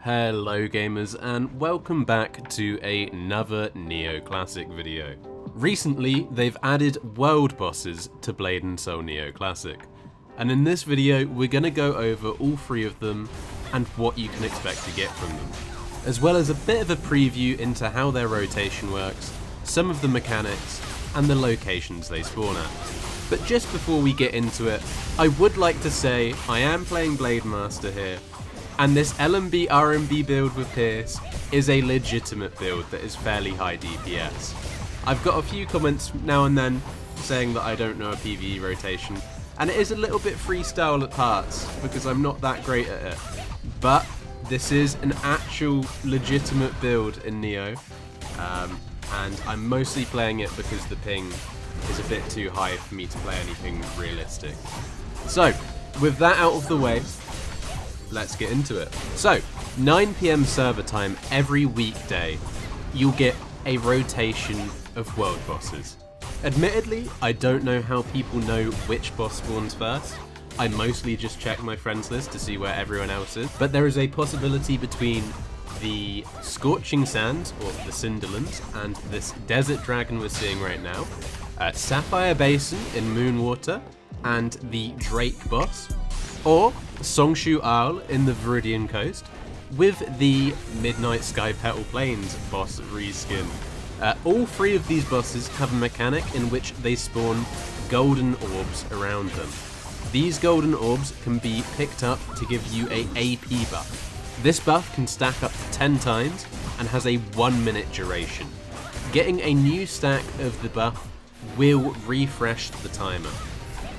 Hello gamers and welcome back to another Neo Classic video. Recently they've added world bosses to Bns Neo Classic, and in this video we're going to go over all three of them and what you can expect to get from them, as well as a bit of a preview into how their rotation works, some of the mechanics and the locations they spawn at. But just before we get into it, I would like to say I am playing Blade Master here, and this LMB RMB build with Pierce is a legitimate build that is fairly high DPS. I've got a few comments now and then saying that I don't know a PvE rotation, and it is a little bit freestyle at parts because I'm not that great at it. But this is an actual legitimate build in Neo, and I'm mostly playing it because the ping is a bit too high for me to play anything realistic. So, with that out of the way, let's get into it. So, 9 PM server time every weekday, you'll get a rotation of world bosses. Admittedly, I don't know how people know which boss spawns first. I mostly just check my friends list to see where everyone else is, but there is a possibility between the Scorching Sands, or the Cinderlands, and this desert dragon we're seeing right now, Sapphire Basin in Moonwater, and the Drake boss, or Songshu Owl in the Viridian Coast, with the Midnight Sky Petal Plains boss reskin. All three of these bosses have a mechanic in which they spawn golden orbs around them. These golden orbs can be picked up to give you a AP buff. This buff can stack up to 10 times and has a 1 minute duration. Getting a new stack of the buff will refresh the timer.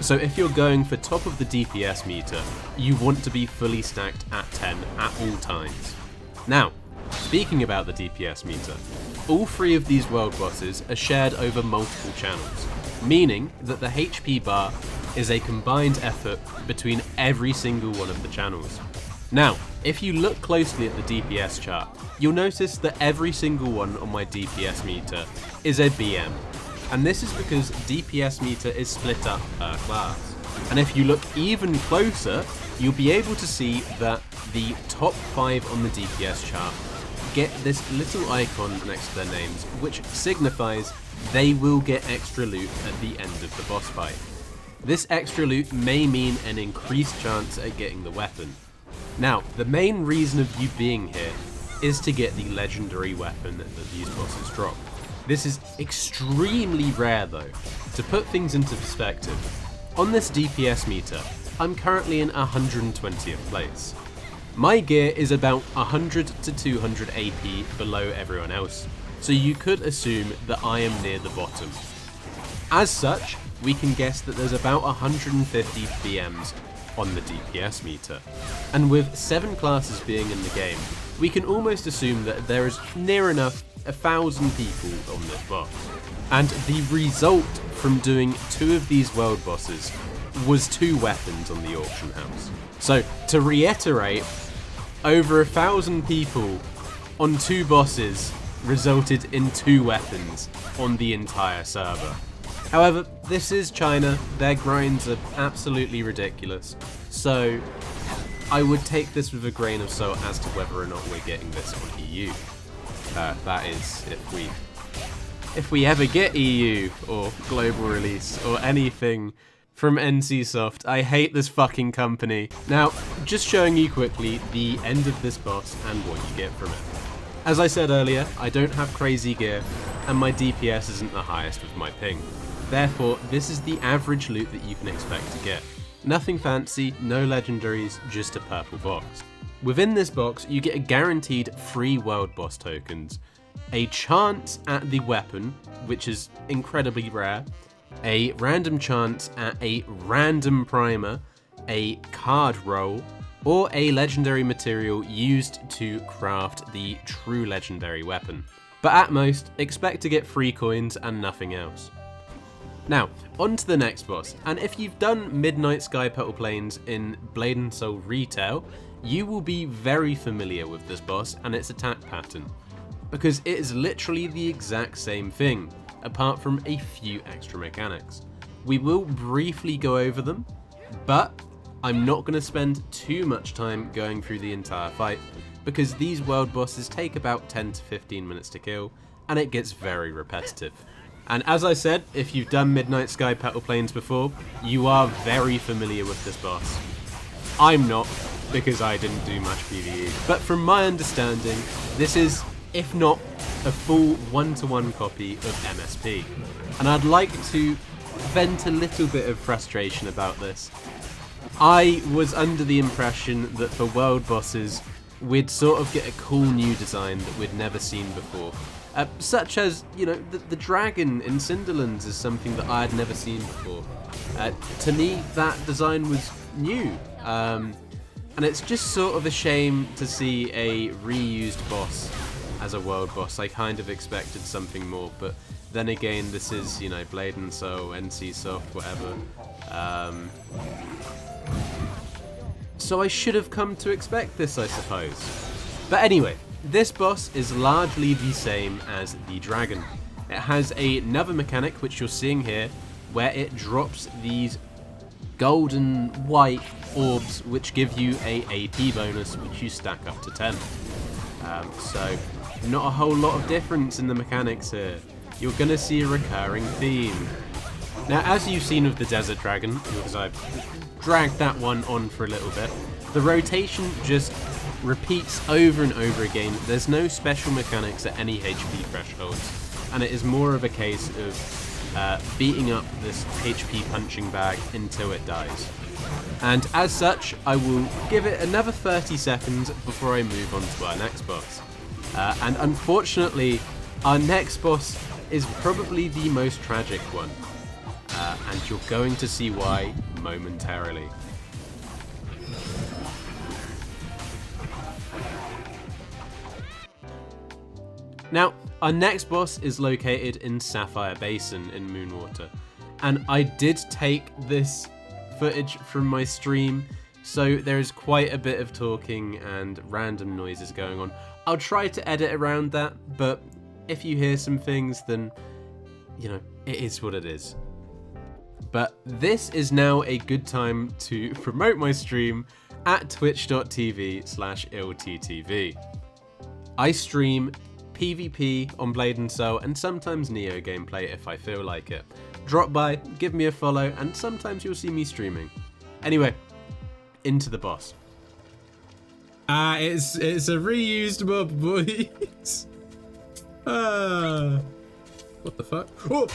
So if you're going for top of the DPS meter, you want to be fully stacked at 10 at all times. Now, speaking about the DPS meter, all three of these world bosses are shared over multiple channels, meaning that the HP bar is a combined effort between every single one of the channels. Now, if you look closely at the DPS chart, you'll notice that every single one on my DPS meter is a BM. And this is because DPS meter is split up per class. And if you look even closer, you'll be able to see that the top 5 on the DPS chart get this little icon next to their names, which signifies they will get extra loot at the end of the boss fight. This extra loot may mean an increased chance at getting the weapon. Now, the main reason of you being here is to get the legendary weapon that these bosses drop. This is extremely rare though. To put things into perspective, on this DPS meter, I'm currently in 120th place. My gear is about 100 to 200 AP below everyone else, so you could assume that I am near the bottom. As such, we can guess that there's about 150 BMs on the DPS meter. And with 7 classes being in the game, we can almost assume that there is near enough 1,000 people on this boss. And the result from doing 2 of these world bosses was 2 weapons on the auction house. So to reiterate, over 1,000 people on 2 bosses resulted in 2 weapons on the entire server. However, this is China, their grinds are absolutely ridiculous, so I would take this with a grain of salt as to whether or not we're getting this on EU. That is, if we ever get EU, or global release, or anything from NCSoft. I hate this fucking company. Now, just showing you quickly the end of this boss and what you get from it. As I said earlier, I don't have crazy gear, and my DPS isn't the highest with my ping. Therefore, this is the average loot that you can expect to get. Nothing fancy, no legendaries, just a purple box. Within this box, you get a guaranteed 3 world boss tokens, a chance at the weapon, which is incredibly rare, a random chance at a random primer, a card roll, or a legendary material used to craft the true legendary weapon. But at most, expect to get 3 coins and nothing else. Now, on to the next boss, and if you've done Midnight Sky Petal Plains in Blade and Soul Retail, you will be very familiar with this boss and its attack pattern, because it is literally the exact same thing, apart from a few extra mechanics. We will briefly go over them, but I'm not going to spend too much time going through the entire fight, because these world bosses take about 10 to 15 minutes to kill, and it gets very repetitive. And as I said, if you've done Midnight Sky Petal Plains before, you are very familiar with this boss. I'm not, because I didn't do much PvE. But from my understanding, this is, if not a full one-to-one copy of MSP. And I'd like to vent a little bit of frustration about this. I was under the impression that for world bosses, we'd sort of get a cool new design that we'd never seen before. Such as, you know, the dragon in Cinderlands is something that I had never seen before. To me, that design was new. And it's just sort of a shame to see a reused boss as a world boss. I kind of expected something more, but then again, this is, you know, Blade & Soul, NC Soft, whatever. So I should have come to expect this, I suppose. But anyway, this boss is largely the same as the dragon. It has another mechanic, which you're seeing here, where it drops these golden white orbs, which give you a AP bonus, which you stack up to 10. So not a whole lot of difference in the mechanics here. You're going to see a recurring theme. Now, as you've seen with the Desert Dragon, because I've dragged that one on for a little bit, the rotation just repeats over and over again. There's no special mechanics at any HP thresholds, and it is more of a case of beating up this HP punching bag until it dies. And as such, I will give it another 30 seconds before I move on to our next boss. And unfortunately, our next boss is probably the most tragic one, and you're going to see why momentarily. Now, our next boss is located in Sapphire Basin in Moonwater, and I did take this footage from my stream, so there is quite a bit of talking and random noises going on. I'll try to edit around that, but if you hear some things, then, you know, it is what it is. But this is now a good time to promote my stream at twitch.tv/illttv. I stream PvP on Blade & Soul and sometimes Neo gameplay if I feel like it. Drop by, give me a follow, and sometimes you'll see me streaming. Anyway, into the boss. It's a reused mob, boys. What the fuck? Oh!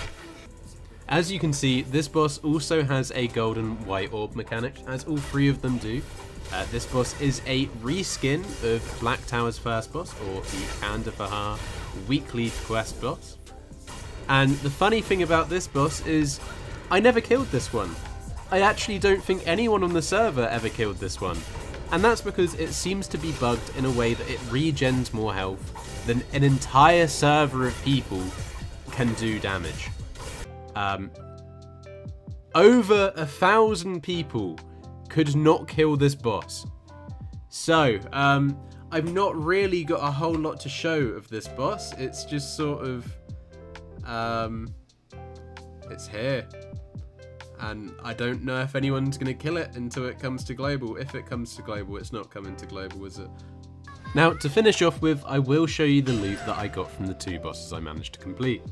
As you can see, this boss also has a golden white orb mechanic, as all three of them do. This boss is a reskin of Black Tower's first boss, or the Kandahar weekly quest boss. And the funny thing about this boss is, I never killed this one. I actually don't think anyone on the server ever killed this one. And that's because it seems to be bugged in a way that it regens more health than an entire server of people can do damage. Over 1,000 people could not kill this boss. So, I've not really got a whole lot to show of this boss. It's just sort of, it's here. And I don't know if anyone's going to kill it until it comes to global. If it comes to global, it's not coming to global, is it? Now, to finish off with, I will show you the loot that I got from the 2 bosses I managed to complete.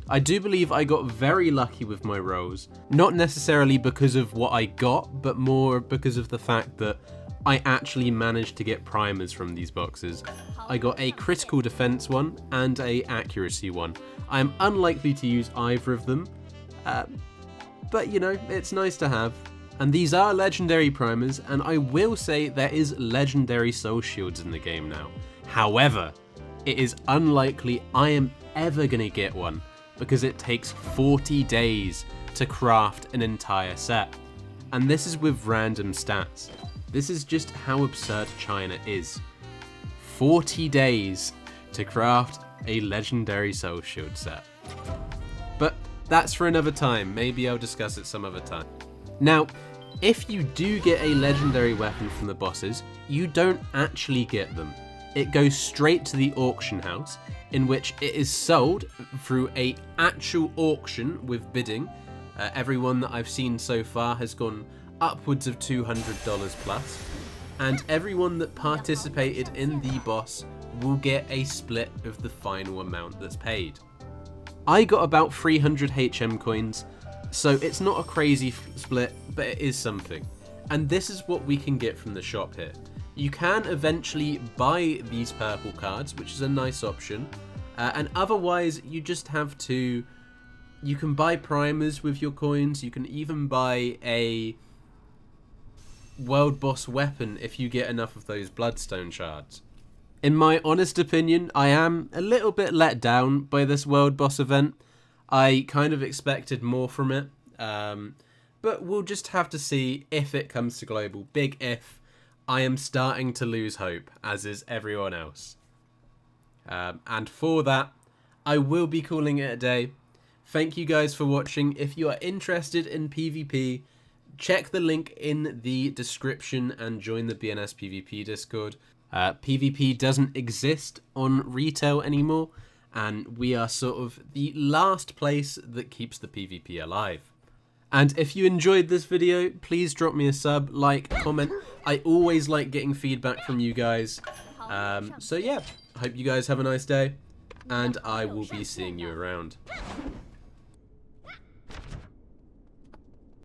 I do believe I got very lucky with my rolls, not necessarily because of what I got, but more because of the fact that I actually managed to get primers from these boxes. I got a critical defense one and a accuracy one. I am unlikely to use either of them, but you know, it's nice to have. And these are legendary primers, and I will say there is legendary soul shields in the game now. However, it is unlikely I am ever gonna get one, because it takes 40 days to craft an entire set. And this is with random stats. This is just how absurd China is. 40 days to craft a legendary soul shield set. But that's for another time. Maybe I'll discuss it some other time. Now, if you do get a legendary weapon from the bosses, you don't actually get them. It goes straight to the auction house, in which it is sold through an actual auction with bidding. Everyone that I've seen so far has gone upwards of $200 plus. and everyone that participated in the boss will get a split of the final amount that's paid. I got about 300 HM coins, so it's not a crazy split, but it is something. And this is what we can get from the shop here. You can eventually buy these purple cards, which is a nice option, and otherwise you just have to, you can buy primers with your coins, you can even buy a world boss weapon if you get enough of those bloodstone shards. In my honest opinion, I am a little bit let down by this world boss event. I kind of expected more from it, but we'll just have to see if it comes to global. Big if. I am starting to lose hope, as is everyone else. And for that, I will be calling it a day. Thank you guys for watching. If you are interested in PvP, check the link in the description and join the BNS PvP Discord. PvP doesn't exist on retail anymore, and we are sort of the last place that keeps the PvP alive. And if you enjoyed this video, please drop me a sub, like, comment. I always like getting feedback from you guys. So yeah, I hope you guys have a nice day, and I will be seeing you around.